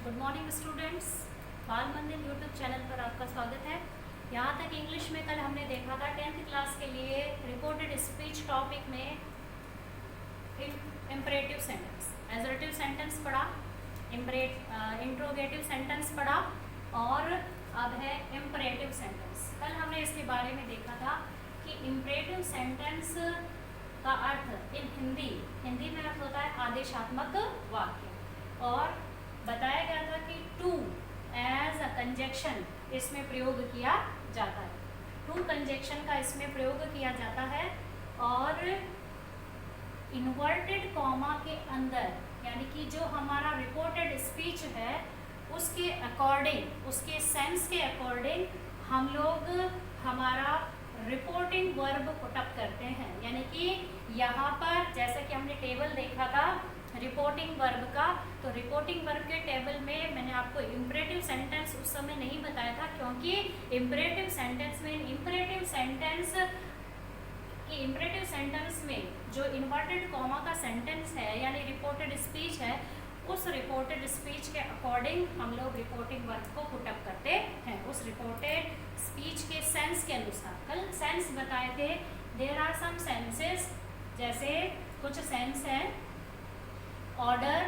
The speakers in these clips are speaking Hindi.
गुड मॉर्निंग स्टूडेंट्स, बाल मंदिर यूट्यूब चैनल पर आपका स्वागत है। यहाँ तक इंग्लिश में कल हमने देखा था 10th क्लास के लिए रिपोर्टेड स्पीच टॉपिक में इम्परेटिव सेंटेंस, एजर्टिव सेंटेंस पढ़ा, इंट्रोगेटिव सेंटेंस पढ़ा और अब है इम्परेटिव सेंटेंस। कल हमने इसके बारे में देखा था कि इम्परेटिव सेंटेंस का अर्थ हिंदी में अर्थ होता है आदेशात्मक वाक्य, और बताया गया था कि टू एज अ कंजक्शन इसमें प्रयोग किया जाता है। टू कंजक्शन का इसमें प्रयोग किया जाता है और इन्वर्टेड कॉमा के अंदर, यानी कि जो हमारा रिपोर्टेड स्पीच है उसके अकॉर्डिंग, उसके सेंस के अकॉर्डिंग हम लोग हमारा रिपोर्टिंग वर्ब पुटअप करते हैं। यानी कि यहाँ पर जैसे कि हमने टेबल देखा था रिपोर्टिंग वर्ब का, तो रिपोर्टिंग वर्ब के टेबल में मैंने आपको इम्परेटिव सेंटेंस उस समय नहीं बताया था, क्योंकि इम्परेटिव सेंटेंस में जो इन्वर्टेड कॉमा का सेंटेंस है यानी रिपोर्टेड स्पीच है, उस रिपोर्टेड स्पीच के अकॉर्डिंग हम लोग रिपोर्टिंग वर्ब को पुटअप करते हैं, उस रिपोर्टेड स्पीच के सेंस के अनुसार। कल सेंस बताए थे, देयर आर सम सेंसेस, जैसे कुछ सेंस है order,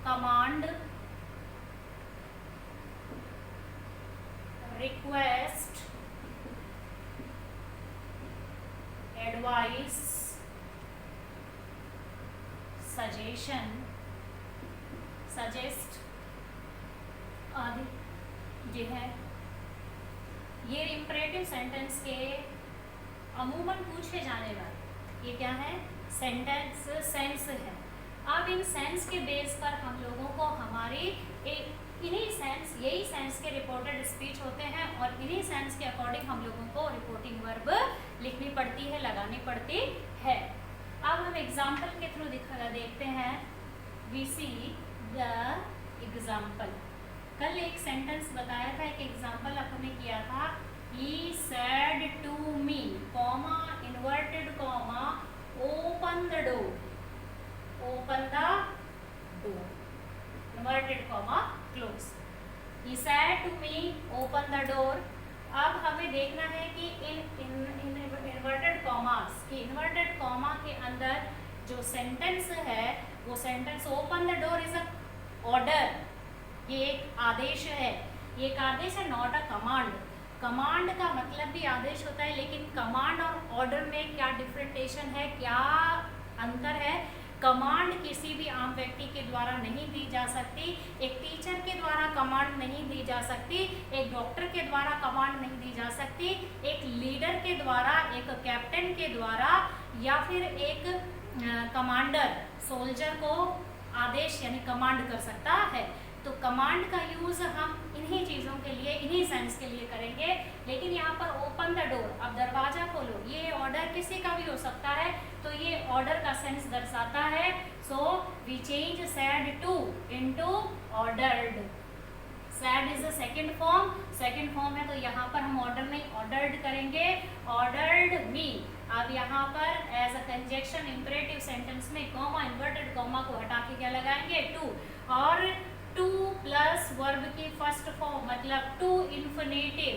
command, request, advice, suggestion, suggest आदि ये है। ये इम्परेटिव सेंटेंस के अमूमन पूछे जाने वाले ये क्या है, सेंटेंस सेंस है। अब इन सेंस के बेस पर हम लोगों को हमारी यही सेंस के रिपोर्टेड स्पीच होते हैं और इन्हीं सेंस के अकॉर्डिंग हम लोगों को रिपोर्टिंग वर्ब लिखनी पड़ती है, लगानी पड़ती है। अब हम एग्जाम्पल के थ्रू देखते हैं। We see the example. कल एक सेंटेंस बताया था, एक एग्जाम्पल हमने किया था, he said to me, comma, inverted comma, open the door, open the door, inverted comma close, he said to me open the door। अब हमें देखना है कि इन इन्वर्टेड कॉमास की इन्वर्टेड कॉमा के अंदर जो सेंटेंस है वो sentence open the door is a order, ये एक आदेश है, ये एक आदेश है, नॉट अ कमांड। कमांड का मतलब भी आदेश होता है, लेकिन कमांड और ऑर्डर में क्या डिफरेंटेशन है, क्या अंतर है। कमांड किसी भी आम व्यक्ति के द्वारा नहीं दी जा सकती, एक टीचर के द्वारा कमांड नहीं दी जा सकती, एक डॉक्टर के द्वारा कमांड नहीं दी जा सकती, एक लीडर के द्वारा, एक कैप्टन के द्वारा, या फिर एक कमांडर सोल्जर को आदेश यानी कमांड कर सकता है। तो कमांड का यूज हम इन्हीं चीज़ों के लिए, इन्हीं सेंस के लिए करेंगे। लेकिन यहाँ पर ओपन द डोर, अब दरवाजा खोलो, ये ऑर्डर किसी का भी हो सकता है, तो ये ऑर्डर का सेंस दर्शाता है। So we change said to into ordered. Said is the second form है, तो यहाँ पर हम ऑर्डर नहीं ऑर्डर्ड करेंगे, ऑर्डर्ड मी। अब यहाँ पर as a conjunction imperative sentence में कॉमा, इन्वर्टेड कॉमा को हटा के क्या लगाएंगे, टू, और टू प्लस वर्ब की फर्स्ट फॉर्म मतलब टू इन्फिनेटिव,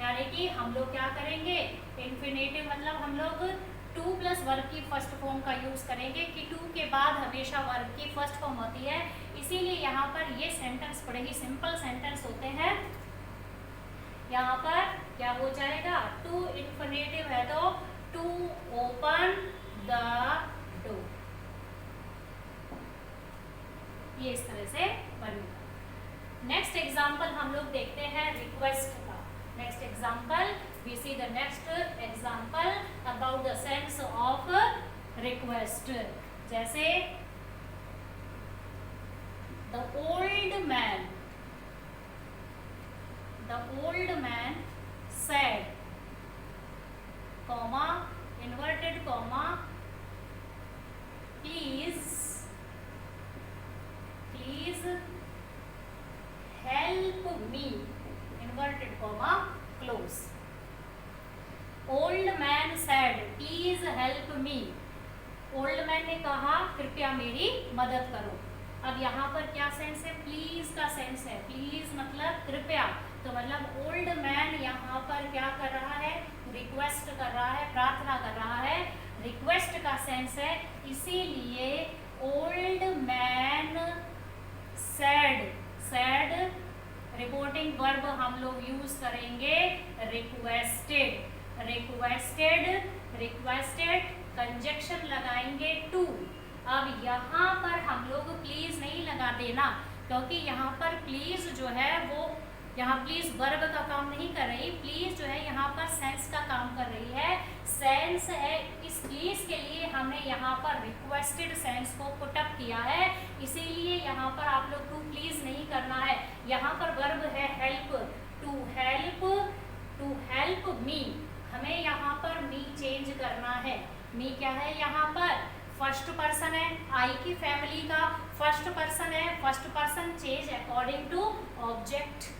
यानी कि हम लोग क्या करेंगे, इन्फिनेटिव मतलब हम लोग टू प्लस वर्ब की फर्स्ट फॉर्म का यूज करेंगे कि टू के बाद हमेशा वर्ब की फर्स्ट फॉर्म होती है। इसीलिए यहाँ पर ये सेंटेंस बड़े ही सिंपल सेंटेंस होते हैं। यहाँ पर क्या हो जाएगा, टू इन्फिनेटिव है तो टू ओपन द डोर, ये इस तरह से बनेगा। नेक्स्ट एग्जाम्पल हम लोग देखते हैं रिक्वेस्ट का। Next example, we see the next example about the sense of request. जैसे the old man said, comma, inverted comma, please help me, inverted comma close। old man said please help me, old man ने कहा कृपया मेरी मदद करो। अब यहाँ पर क्या सेंस है, प्लीज का सेंस है। प्लीज मतलब कृपया, तो मतलब ओल्ड मैन यहाँ पर क्या कर रहा है, रिक्वेस्ट कर रहा है, प्रार्थना कर रहा है, रिक्वेस्ट का सेंस है। इसीलिए old man sad, sad reporting verb हम लोग यूज करेंगे रिक्वेस्टेड, रिक्वेस्टेड, रिक्वेस्टेड कंजक्शन लगाएंगे टू। अब यहाँ पर हम लोग प्लीज नहीं लगा देना, क्योंकि यहाँ पर प्लीज जो है वो यहाँ प्लीज वर्ब का काम नहीं कर रही, प्लीज जो है यहाँ पर सेंस का काम कर रही है। सेंस है, इस प्लीज के लिए हमने यहाँ पर रिक्वेस्टेड सेंस को पुटअप किया है, इसीलिए यहाँ पर आप लोग टू प्लीज नहीं करना है। यहाँ पर वर्ब है help, to help, to help me. हमें यहाँ पर मी चेंज करना है। मी क्या है, यहाँ पर फर्स्ट पर्सन है, आई की फैमिली का फर्स्ट पर्सन है। First person change according to object,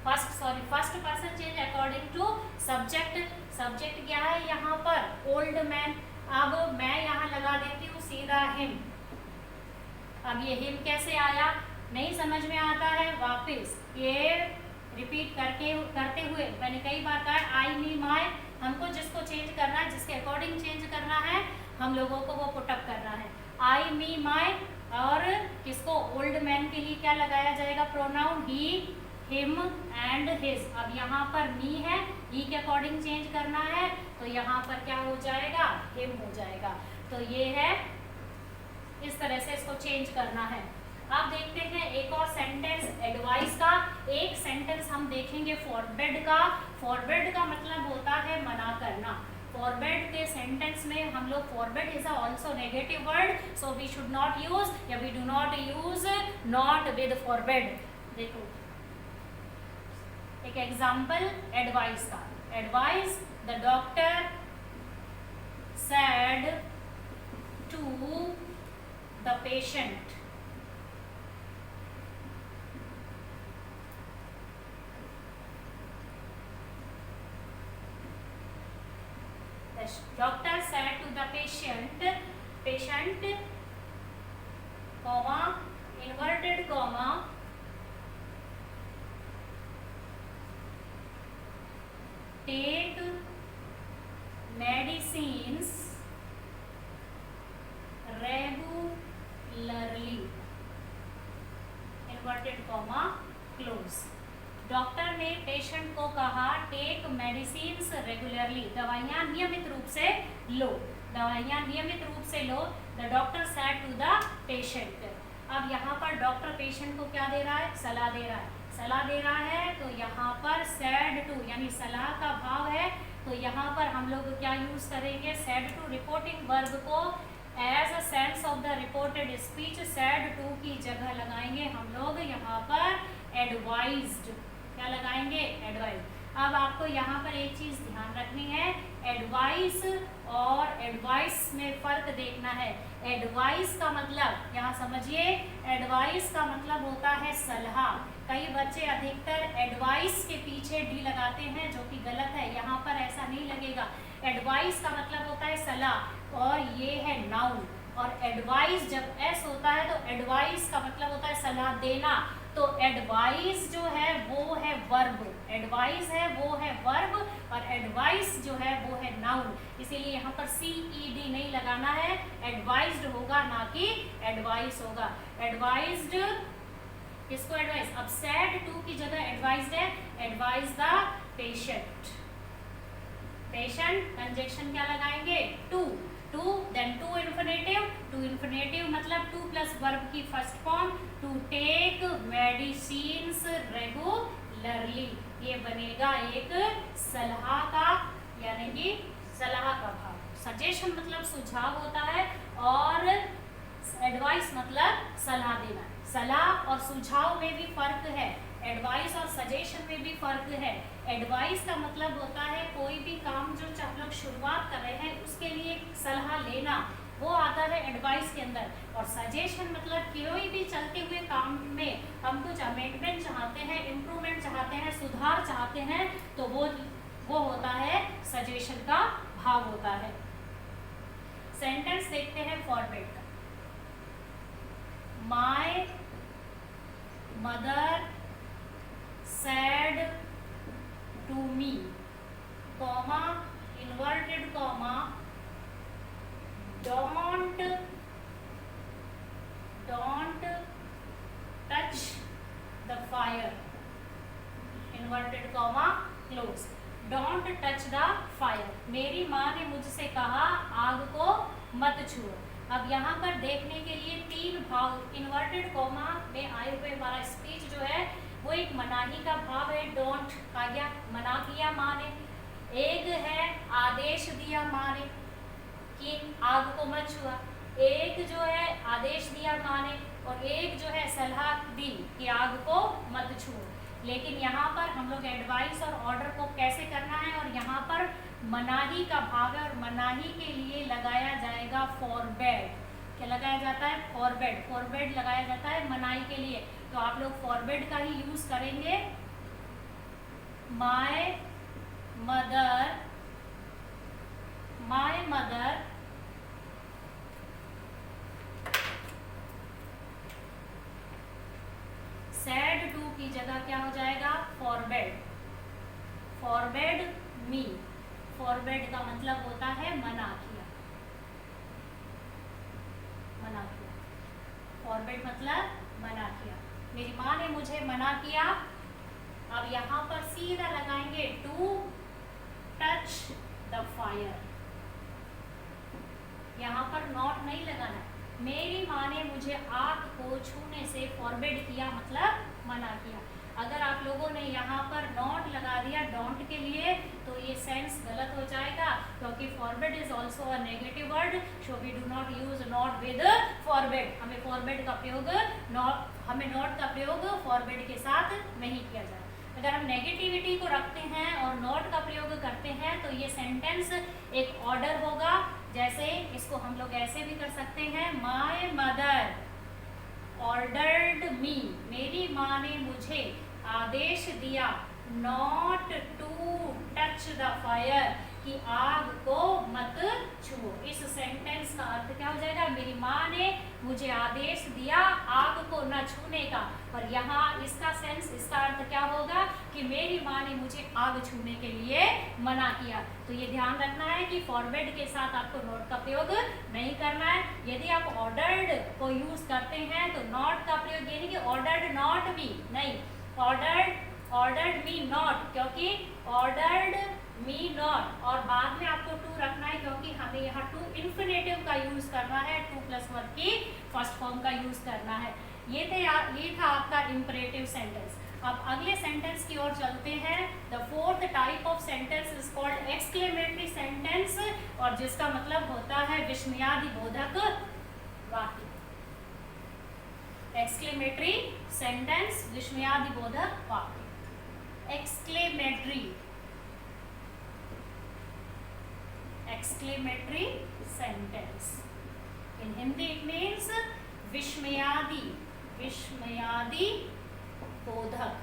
first person change according to subject. Subject क्या है यहाँ पर, ओल्ड मैन। अब मैं यहाँ लगा देती हूँ सीधा हिम। अब ये हिम कैसे आया, नहीं समझ में आता है, वापिस ये रिपीट करते हुए मैंने कई बार कहा आई मी माय। हमको जिसको चेंज करना है, जिसके अकॉर्डिंग चेंज करना है, हम लोगों को वो पुटअप करना है। आई मी माय, और किसको, ओल्ड मैन के लिए क्या लगाया जाएगा, pronoun he, him and his. अब यहाँ पर मी है, ही के अकॉर्डिंग चेंज करना है, तो यहाँ पर क्या हो जाएगा, हिम हो जाएगा। तो ये है, इस तरह से इसको चेंज करना है। अब देखते हैं एक और सेंटेंस एडवाइस का। एक सेंटेंस हम देखेंगे फॉरबिड का। फॉरबिड का मतलब होता है मना करना। फॉरबिड के सेंटेंस में हम लोग, forbid is also negative word, so we should not use, या we do not use not with forbid. देखो एक एग्जाम्पल एडवाइस का। Advice, the doctor said to the patient, doctor said to the patient, patient, comma, inverted comma, take medicines regularly, inverted comma, close। Doctor ने पेशेंट को कहा टेक मेडिसिन्स रेगुलरली, दवाइयाँ नियमित रूप से लो, दवाइयाँ नियमित रूप से लो। The doctor said to the patient. अब यहाँ पर डॉक्टर पेशेंट को क्या दे रहा है, सलाह दे रहा है, सलाह दे रहा है, तो यहाँ पर सेड टू यानी सलाह का भाव है, तो यहाँ पर हम लोग क्या यूज करेंगे, सेड टू रिपोर्टिंग वर्ब को as a sense of the reported speech said to की जगह लगाएंगे हम लोग यहाँ पर एडवाइज्ड। क्या लगाएंगे, एडवाइस। अब आपको यहाँ पर एक चीज ध्यान रखनी है, एडवाइस और एडवाइस में फर्क देखना है। एडवाइस का मतलब, यहाँ समझिए, एडवाइस का मतलब होता है सलाह। कई बच्चे अधिकतर एडवाइस के पीछे डी लगाते हैं, जो कि गलत है, यहाँ पर ऐसा नहीं लगेगा। एडवाइस का मतलब होता है सलाह, और ये है नाउन। और एडवाइस जब एस होता है तो एडवाइस का मतलब होता है सलाह देना, तो एडवाइस जो है वो है वर्ब, एडवाइस है वो है वर्ब, और एडवाइस जो है वो है नाउन। इसीलिए यहाँ पर CED नहीं लगाना है, एडवाइज्ड होगा ना कि एडवाइस होगा। एडवाइज्ड, किसको एडवाइस, अब सेड टू की जगह एडवाइज्ड है, advise the patient. Patient conjunction क्या लगाएंगे, to, to then to infinitive, to infinitive मतलब टू प्लस वर्ब की first form, to take medicines regularly. ये बनेगा एक सलाह का, यानी कि सलाह का भाव। सजेशन मतलब सुझाव होता है, और एडवाइस मतलब सलाह देना। सलाह और सुझाव में भी फर्क है, एडवाइस और सजेशन में भी फर्क है। एडवाइस का मतलब होता है कोई भी काम जो आप लोग शुरुआत कर रहे हैं उसके लिए सलाह लेना, वो आता है एडवाइस के अंदर। और सजेशन मतलब कोई भी चलते हुए काम में हम कुछ अमेंडमेंट चाहते हैं, इम्प्रूवमेंट चाहते हैं, सुधार चाहते हैं, तो वो होता है सजेशन का भाव होता है। सेंटेंस देखते हैं फॉरवर्ड का। My mother said to me, comma, inverted comma, don't touch the fire, inverted comma close, don't touch the fire. मेरी माँ ने मुझसे कहा आग को मत छुओ। अब यहाँ पर देखने के लिए तीन भाव इन्वर्टेड कॉमा में आए हुए हमारा स्पीच जो है वो एक मनाही का भाव है, डोंट आ गया, मना किया माँ ने। एक है आदेश दिया माँ ने कि आग को मत छुआ, एक जो है आदेश दिया माँ ने, और एक जो है सलाह दी कि आग को मत छुओ। लेकिन यहाँ पर हम लोग एडवाइस और ऑर्डर को कैसे करना है, और यहाँ पर मनाही का भाव है और मनाही के लिए लगाया जाएगा फॉरबेड। क्या लगाया जाता है? फॉरबेड, फॉरबेड लगाया जाता है मनाही के लिए। तो आप लोग फॉरबेड का ही यूज करेंगे। माय मदर सैड टू की जगह क्या हो जाएगा? फॉरबेड, फॉरबेड मी। फॉरबेड का मतलब होता है मना किया, मना किया। फॉरबेड मतलब मना किया, मेरी माँ ने मुझे मना किया। अब यहाँ पर सीधा लगाएंगे टू टच द फायर, यहाँ पर नॉट नहीं लगाना। मेरी माँ ने मुझे आग को छूने से फॉरबिड किया, मतलब मना किया। अगर आप लोगों ने यहाँ पर नॉट लगा दिया डोंट के लिए तो ये सेंस गलत हो जाएगा, क्योंकि forbid is also a negative word, so we do not use not with forbid. हमें फॉरबिड का प्रयोग नॉट का प्रयोग फॉरबिड के साथ नहीं किया जाए। अगर हम नेगेटिविटी को रखते हैं और नॉट का प्रयोग करते हैं तो ये सेंटेंस एक ऑर्डर होगा। जैसे इसको हम लोग ऐसे भी कर सकते हैं, माय मदर ऑर्डर्ड मी, मेरी माँ ने मुझे आदेश दिया not to touch the fire, कि आग को मत छुओ। इस सेंटेंस का अर्थ क्या हो जाएगा? मेरी माँ ने मुझे आदेश दिया आग को न छूने का। और यहाँ इसका सेंस, इसका अर्थ क्या होगा कि मेरी माँ ने मुझे आग छूने के लिए मना किया। तो ये ध्यान रखना है कि फॉरवर्ड के साथ आपको नॉट का प्रयोग नहीं करना है। यदि आप ऑर्डर्ड को यूज करते हैं तो नॉट का प्रयोग, यानी कि ऑर्डर्ड नॉट मी नहीं, ऑर्डर्ड मी नॉट, क्योंकि ऑर्डर्ड मी नॉट और बाद में आपको टू रखना है, क्योंकि हमें यहाँ टू इन्फिनेटिव का यूज करना है, टू प्लस वर्ब की फर्स्ट फॉर्म का यूज करना है। ये था आपका इंपरेटिव सेंटेंस। अब अगले सेंटेंस की ओर चलते हैं। The fourth type of sentence is called exclamatory sentence, और जिसका मतलब होता है विस्मयादि बोधक वाक्य। एक्सक्लेमेटरी सेंटेंस, विस्मयादि बोधक वाक्य। Exclamatory sentence in Hindi it means विस्मयादि बोधक,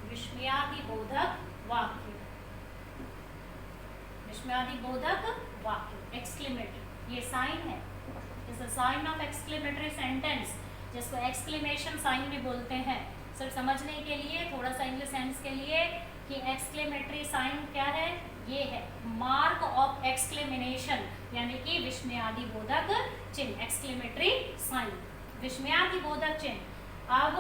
विस्मयादि बोधक वाक्य, विस्मयादि बोधक वाक्य। एक्सक्लेमेटरी ये साइन है, is a sign of exclamatory sentence, जिसको एक्सक्लेमेशन साइन भी बोलते हैं। सिर्फ समझने के लिए थोड़ा सा इंग्लिश सेंस के लिए कि एक्सक्लेमेटरी साइन क्या है, ये है मार्क ऑफ एक्सक्लेमेशन, यानी कि विस्मयादि बोधक चिन्ह, एक्सक्लेमेटरी साइन, विस्मयादि बोधक चिन्ह। अब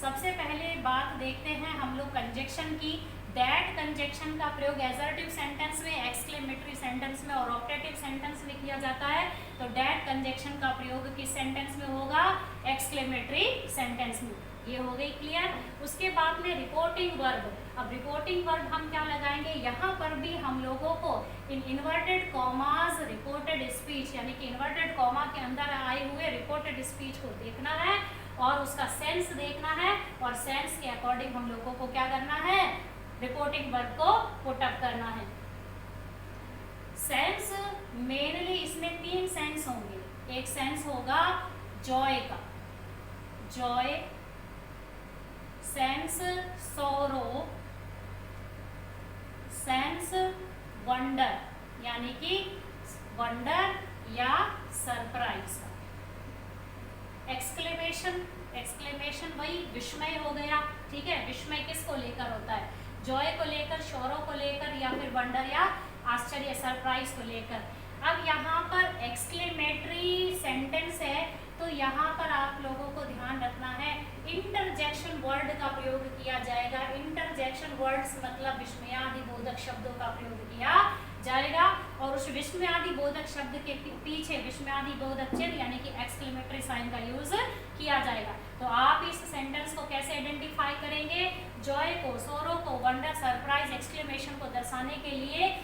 सबसे पहले बात देखते हैं हम लोग कंजक्शन की। दैट कंजक्शन का प्रयोग एसर्टिव सेंटेंस में, एक्सक्लेमेटरी सेंटेंस में और ऑप्टेटिव सेंटेंस में किया जाता है। तो दैट कंजक्शन का प्रयोग किस सेंटेंस में होगा? एक्सक्लेमेटरी सेंटेंस में। ये हो गई क्लियर। उसके बाद में रिपोर्टिंग वर्ब। अब रिपोर्टिंग वर्ब हम क्या लगाएंगे? यहाँ पर भी हम लोगों को in inverted commas reported speech, यानी कि इन्वर्टेड कॉमा के अंदर आए हुए रिपोर्टेड स्पीच को देखना है और उसका सेंस देखना है, और सेंस के अकॉर्डिंग हम लोगों को क्या करना है? रिपोर्टिंग वर्ब को पुट अप करना है। सेंस मेनली इसमें तीन सेंस होंगे। एक सेंस होगा जॉय का, जॉय, सेंस सोरो, सेंस वंडर, यानी कि वंडर या सरप्राइज का। एक्सक्लेमेशन, एक्सक्लेमेशन वही विस्मय हो गया, ठीक है। विस्मय किसको लेकर होता है? जॉय को लेकर, शोरों को लेकर, या फिर वंडर या आश्चर्य सरप्राइज को लेकर। अब यहाँ पर एक्सक्लेमेटरी सेंटेंस है, तो यहाँ पर आप लोगों को ध्यान रखना है इंटरजेक्शन वर्ड का प्रयोग किया जाएगा। इंटरजेक्शन वर्ड्स मतलब विस्मयादिबोधक शब्दों का प्रयोग किया जाएगा, और उस विस्मयादिबोधक शब्द के पीछे विस्मयादिबोधक चिन्ह यानी कि एक्सक्लेमेटरी साइन का यूज किया जाएगा। तो आप इस सेंटेंस को कैसे आइडेंटिफाई करेंगे? जॉय को, सोरो को, वंडर, सरप्राइज, एक्सक्लेमेशन को दर्शाने के लिए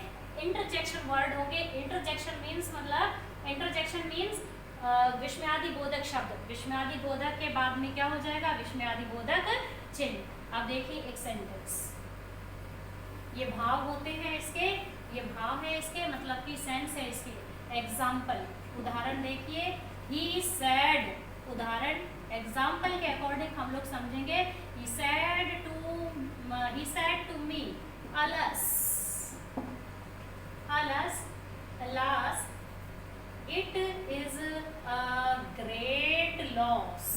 इंटरजेक्शन वर्ड होंगे। इंटरजेक्शन मीन्स मतलब इंटरजेक्शन मीन्स विस्मयादिबोधक शब्द। विस्मयादिबोधक के बाद में क्या हो जाएगा? विस्मयादिबोधक चिन्ह। अब देखिए एक सेंटेंस, ये भाव होते हैं इसके, ये भाव है इसके, मतलब कि सेंस है इसके। एग्जाम्पल, उदाहरण देखिए, ही सैड, उदाहरण एग्जाम्पल के अकॉर्डिंग हम लोग समझेंगे। He said to me, alas, alas, alas, it is a great loss,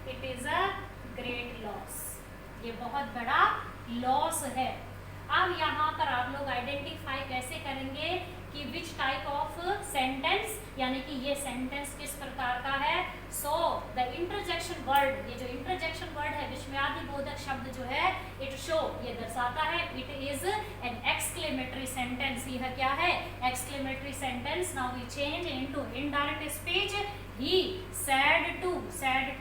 it is a great loss, ये बहुत बड़ा लॉस है। अब यहाँ पर आप लोग आइडेंटिफाई कैसे करेंगे कि विच टाइप ऑफ सेंटेंस, यानी कि ये सेंटेंस किस प्रकार का है। सो द इंटरजेक्शन वर्ड, ये जो इंटरजेक्शन वर्ड है विस्मयादिबोधक शब्द जो है, इट शो, ये दर्शाता है, it is an exclamatory sentence. यह क्या है? Exclamatory sentence. Now we change into indirect speech. He said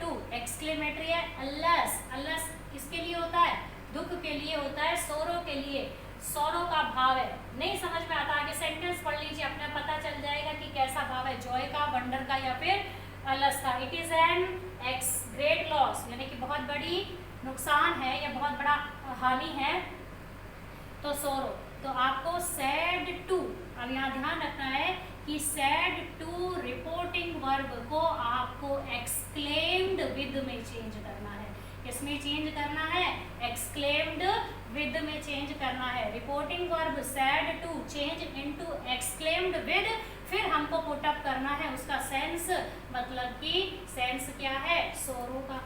to exclamatory है। अल्लास, अल्लास किसके लिए होता है? दुख के लिए होता है, सोरो के लिए, सोरो का भाव है। नहीं समझ में आता, आगे सेंटेंस पढ़ लीजिए, अपना पता चल जाएगा कि कैसा भाव है, जॉय का, वंडर का, या फिर अलस का। It is N x great loss, यानी कि बहुत बड़ी नुकसान है या बहुत बड़ा हानि है। तो सोरो, तो आपको सैड टू, अब यहाँ ध्यान रखना है कि सैड टू रिपोर्टिंग वर्ब को आपको एक्सक्लेम्ड विद में चेंज करना है। किसमें चेंज करना है? एक्सक्लेम्ड विद में चेंज करना है। Reporting verb said to change into exclaimed with, फिर हमको पुट अप करना है उसका सेंस, मतलब कि सेंस क्या है? सोरो का।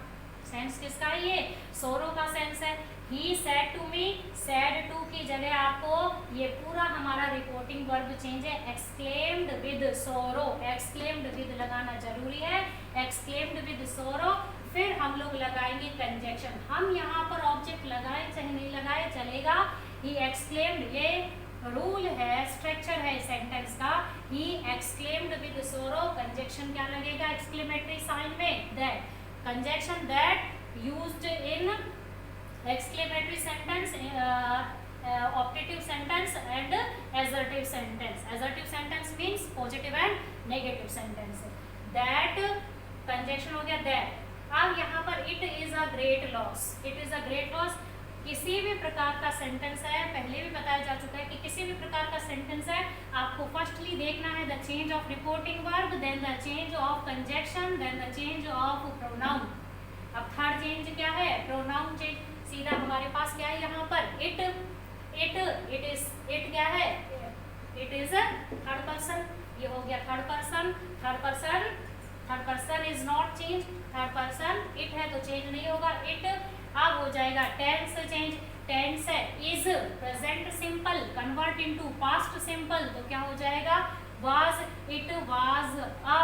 सेंस किसका है? ये सोरो का सेंस है। He said to me, said to की जगह आपको ये पूरा हमारा रिपोर्टिंग वर्ब चेंज है, exclaimed with sorrow. Exclaimed with लगाना जरूरी है, एक्सक्लेम्ड विद सोरो। फिर हम लोग लगाएंगे कंजक्शन। हम यहाँ पर ऑब्जेक्ट लगाए चाहे नहीं लगाए चलेगा। ही एक्सक्लेम्ड, ये रूल है, स्ट्रक्चर है सेंटेंस का। ही एक्सक्लेम्ड विद सोरो, कंजक्शन क्या लगेगा एक्सक्लेमेटरी साइन में? That. Conjunction that used in exclamatory sentence, optative sentence and assertive sentence. Assertive sentence means positive and negative sentence. That conjunction हो गया दैट। अब यहाँ पर it is a great loss, it is a great loss किसी भी प्रकार का सेंटेंस है, पहले भी बताया जा चुका है कि किसी भी प्रकार का सेंटेंस है, आपको फर्स्टली देखना है the change of reporting verb, then the change of conjunction, then the change of pronoun. अब थर्ड चेंज क्या है? Pronoun change. सीधा हमारे पास क्या है यहाँ पर? It, it, it is, it क्या है? इट इज थर्ड पर्सन, ये हो गया third person. Third person, third person is not change, third person it है तो चेंज नहीं होगा इट। अब हो जाएगा टेंस चेंज। टेंस है is, present simple convert into past simple, तो क्या हो जाएगा? Was, it was a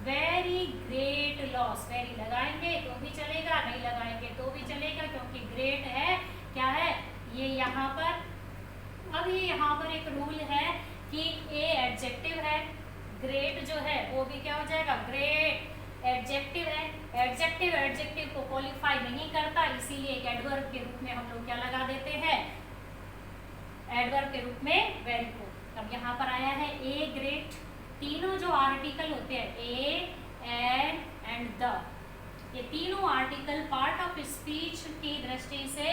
very great loss. Very लगाएंगे तो भी चलेगा, नहीं लगाएंगे तो भी चलेगा, क्योंकि ग्रेट है क्या है ये यहाँ पर। अब ये यहाँ पर एक रूल है कि ए एडजेक्टिव है, ग्रेट जो है वो भी क्या हो जाएगा? ग्रेट। एडजेक्टिव है, एडजेक्टिव एडजेक्टिव को क्वालिफाई नहीं करता, इसीलिए एक एडवर्ब के रूप में हम लोग क्या लगा देते हैं? एडवर्ब के रूप में वेरी को। अब यहाँ पर आया है ए ग्रेट, तीनों जो आर्टिकल होते हैं ए, एन एंड द, ये तीनों आर्टिकल पार्ट ऑफ स्पीच की दृष्टि से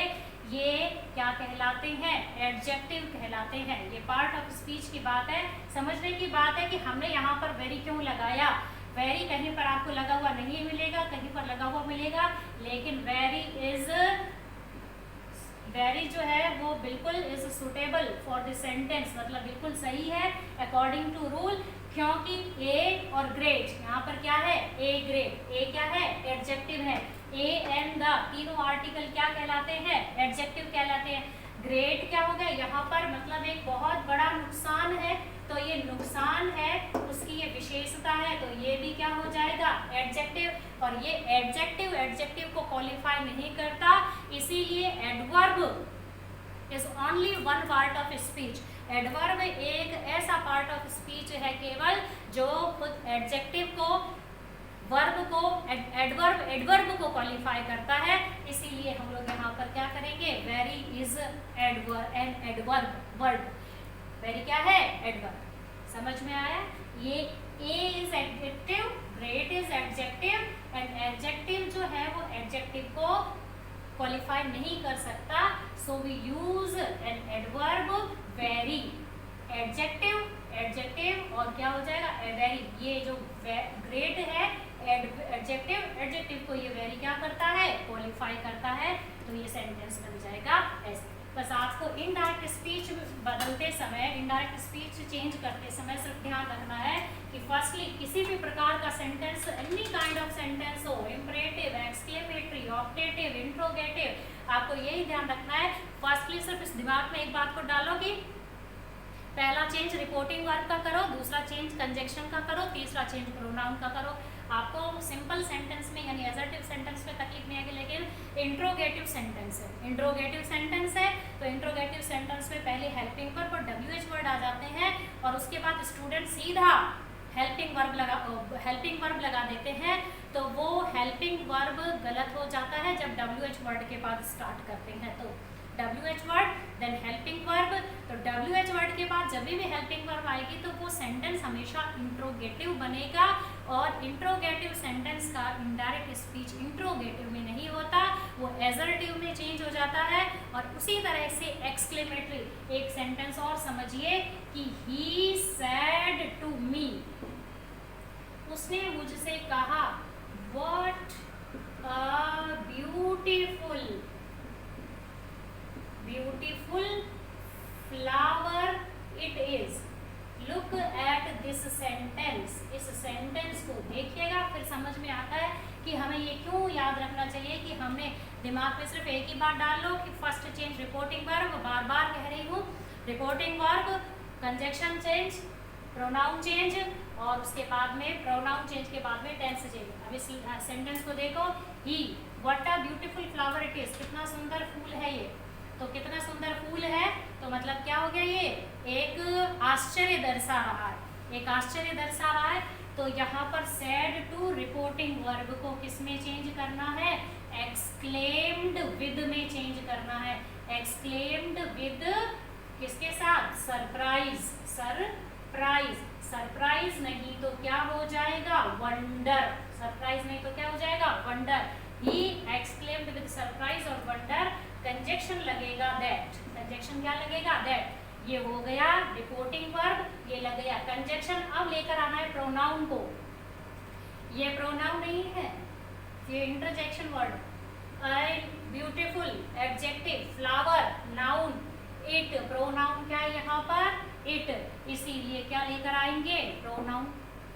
ये क्या कहलाते हैं? एडजेक्टिव कहलाते हैं। ये पार्ट ऑफ स्पीच की बात है, समझने की बात है कि हमने यहाँ पर वेरी क्यों लगाया। वेरी कहीं पर आपको लगा हुआ नहीं मिलेगा, कहीं पर लगा हुआ मिलेगा, लेकिन वेरी इज वेरी जो है वो बिल्कुल is suitable for the sentence, मतलब बिल्कुल सही है अकॉर्डिंग टू रूल, क्योंकि ए और ग्रेट, यहाँ पर क्या है, ए ग्रेट, ए क्या है, एडजेक्टिव है, ए एंड द तीनों आर्टिकल क्या कहलाते हैं, एडजेक्टिव कहलाते हैं। ग्रेट क्या हो गया यहाँ पर, मतलब एक बहुत बड़ा नुकसान है, तो ये नुकसान है, उसकी ये विशेषता है, तो ये भी क्या हो जाएगा, एडजेक्टिव। और ये एडजेक्टिव एडजेक्टिव को क्वालिफाई नहीं करता, इसीलिए adverb is only one part of speech. Adverb एक ऐसा पार्ट ऑफ स्पीच है केवल जो खुद एडजेक्टिव को, वर्ब को, एडवर्ब को क्वालिफाई करता है, इसीलिए हम लोग यहाँ पर क्या करेंगे, very is adverb, verb, very क्या है, एडवर्ब। समझ में आया? ये a is adjective, great is adjective and adjective जो है वो एडजेक्टिव को क्वालिफाई नहीं कर सकता, so we use an adverb very. Adjective और क्या हो जाएगा, वेरी। ये जो ग्रेट है एडजेक्टिव को ये वेरी क्या करता है, क्वालिफाई करता है, तो ये सेंटेंस बन जाएगा ऐसे। बस आपको इनडायरेक्ट स्पीच बदलते समय, इनडायरेक्ट स्पीच चेंज करते समय सिर्फ ध्यान रखना है कि फर्स्टली किसी भी प्रकार का sentence, any kind of sentence हो, इंपरेटिव, एक्सक्लेमेटरी, ऑप्टेटिव, इंट्रोगेटिव, आपको यही ध्यान रखना है। फर्स्टली सिर्फ इस दिमाग में एक बात को डालो कि पहला चेंज रिपोर्टिंग वर्ब का करो, दूसरा चेंज कंजक्शन का करो, तीसरा चेंज प्रोनाउन का करो। आपको सिंपल सेंटेंस में यानी एजर्टिव सेंटेंस में तकलीफ नहीं आएगी, लेकिन इंट्रोगेटिव सेंटेंस है, इंट्रोगेटिव सेंटेंस है, तो इंट्रोगेटिव सेंटेंस में पहले हेल्पिंग वर्ब और WH वर्ड आ जाते हैं, और उसके बाद स्टूडेंट सीधा हेल्पिंग वर्ब लगा देते हैं, तो वो हेल्पिंग वर्ब गलत हो जाता है जब WH वर्ड के बाद स्टार्ट करते हैं, तो WH word then helping verb. तो WH वर्ड के बाद जब भी हेल्पिंग वर्ब आएगी तो वो सेंटेंस हमेशा इंट्रोगेटिव बनेगा, और इंट्रोगेटिव सेंटेंस का इनडायरेक्ट स्पीच इंट्रोगेटिव में नहीं होता, वो एजर्टिव में चेंज हो जाता है। और उसी तरह से एक्सक्लेमेटरी, एक सेंटेंस और समझिए कि ही सेड टू मी, उसने मुझसे कहा, what a beautiful flower it is, look at this sentence. इस सेंटेंस को देखिएगा, फिर समझ में आता है कि हमें ये क्यों याद रखना चाहिए कि हमने दिमाग में सिर्फ एक ही बात डाल लो कि फर्स्ट चेंज रिपोर्टिंग वर्ब, बार बार कह रही हूँ, reporting verb, conjunction change, pronoun change, और उसके बाद में प्रोनाउन चेंज के बाद में टेंस चेंज। अब इस सेंटेंस को देखो, he what a beautiful flower it is, कितना सुंदर फूल है ये, तो कितना सुंदर फूल है, तो मतलब क्या हो गया, ये एक आश्चर्य दर्शा रहा है, एक आश्चर्य दर्शा रहा है। तो यहाँ पर सैड टू रिपोर्टिंग वर्ब को किस में चेंज करना है, एक्सक्लेम्ड विद में चेंज करना है। एक्सक्लेम्ड विद किसके साथ, सरप्राइज, सरप्राइज, सरप्राइज नहीं तो क्या हो जाएगा, वंडर, सरप्राइज नहीं तो क्या हो जाएगा, wonder. He exclaimed with surprise और वंडर, कंजक्शन लगेगा दैट, कंजक्शन क्या लगेगा, दैट। ये हो गया रिपोर्टिंग वर्ब, ये लग गया कंजक्शन। अब लेकर आना है प्रोनाउन को, ये प्रोनाउन नहीं है, ये interjection word, beautiful adjective, flower noun, it pronoun क्या है यहाँ पर, इट, इसीलिए क्या लेकर आएंगे, pronoun,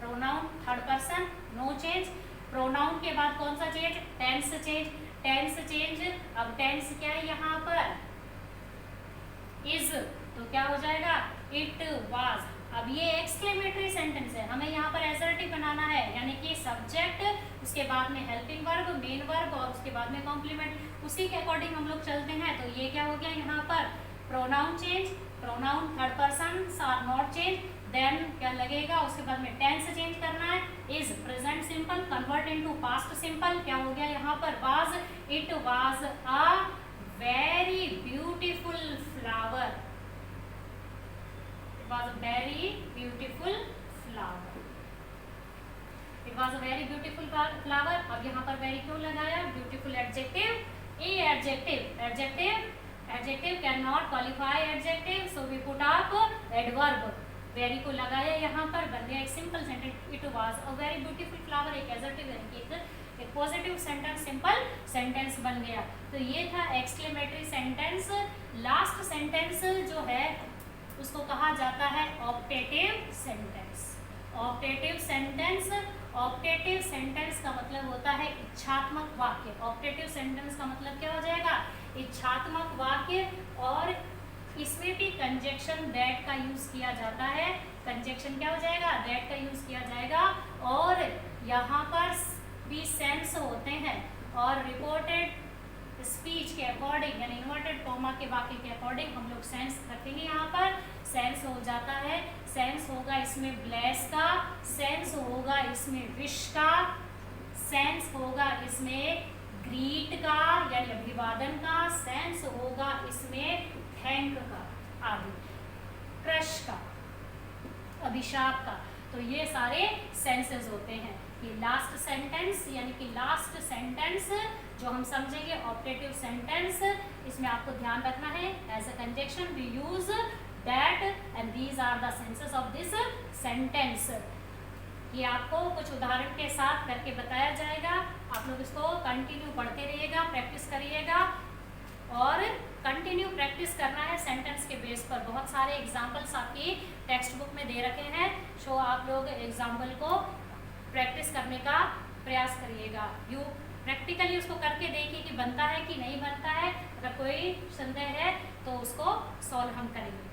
pronoun third person, no change. Pronoun के बाद कौन सा change, tense change, tense change. अब टेंस क्या है यहाँ पर, इज, तो क्या हो जाएगा, इट वाज। अब ये एक्सक्लेमेटरी सेंटेंस है, हमें यहाँ पर एसर्टिव बनाना है, यानी कि सब्जेक्ट, उसके बाद में हेल्पिंग वर्ब, मेन वर्ब, और उसके बाद में कॉम्प्लीमेंट, उसी के अकॉर्डिंग हम लोग चलते हैं। तो ये क्या हो गया यहाँ पर, pronoun change, pronoun third person are not change, then क्या लगेगा, उसके बाद में टेंस चेंज करना है, is present simple convert into past simple, क्या हो गया यहाँ पर, was, it was a very beautiful flower, it was a very beautiful flower, it was a very beautiful flower. अब यहाँ पर वेरी क्यों लगाया, beautiful adjective, a adjective, adjective can not qualify adjective, so we put up adverb, very को लगाया यहाँ पर, बन गया एक simple sentence, it was a very beautiful flower, एक एडजेक्टिव है, एक एक पॉजिटिव सेंटेंस सिंपल सेंटेंस बन गया। तो ये था एक्सक्लेमेटरी सेंटेंस। लास्ट सेंटेंस जो है उसको कहा जाता है optative sentence. Optative sentence, optative sentence का मतलब होता है इच्छात्मक वाक्य। ऑप्टेटिव सेंटेंस का मतलब क्या हो जाएगा? इच्छात्मक वाक्य। और इसमें भी कंजक्शन दैट का यूज किया जाता है। कंजक्शन क्या हो जाएगा? दैट का यूज किया जाएगा। और यहाँ पर भी सेंस होते हैं और रिपोर्टेड स्पीच के अकॉर्डिंग यानी इन्वर्टेड कॉमा के वाक्य के अकॉर्डिंग हम लोग सेंस रखेंगे। यहाँ पर सेंस हो जाता है, सेंस होगा इसमें ब्लेस का, सेंस होगा इसमें विश का, सेंस होगा इसमें ग्रीट का यानी अभिवादन का, सेंस होगा इसमें थैंक का, आदि क्रश का, अभिशाप का। तो ये सारे सेंसेस होते हैं। ये लास्ट सेंटेंस यानी कि लास्ट सेंटेंस जो हम समझेंगे ऑप्टेटिव सेंटेंस, इसमें आपको ध्यान रखना है as a conjunction we use that and these are the senses of this sentence. ये आपको कुछ उदाहरण के साथ करके बताया जाएगा। आप लोग इसको कंटिन्यू पढ़ते रहिएगा, प्रैक्टिस करिएगा और कंटिन्यू प्रैक्टिस करना है सेंटेंस के बेस पर। बहुत सारे एग्जाम्पल्स आपकी टेक्स्ट बुक में दे रखे हैं, सो आप लोग एग्जाम्पल को प्रैक्टिस करने का प्रयास करिएगा। यू प्रैक्टिकली उसको करके देखिए कि बनता है कि नहीं बनता है। अगर कोई संदेह है तो उसको सॉल्व हम करेंगे।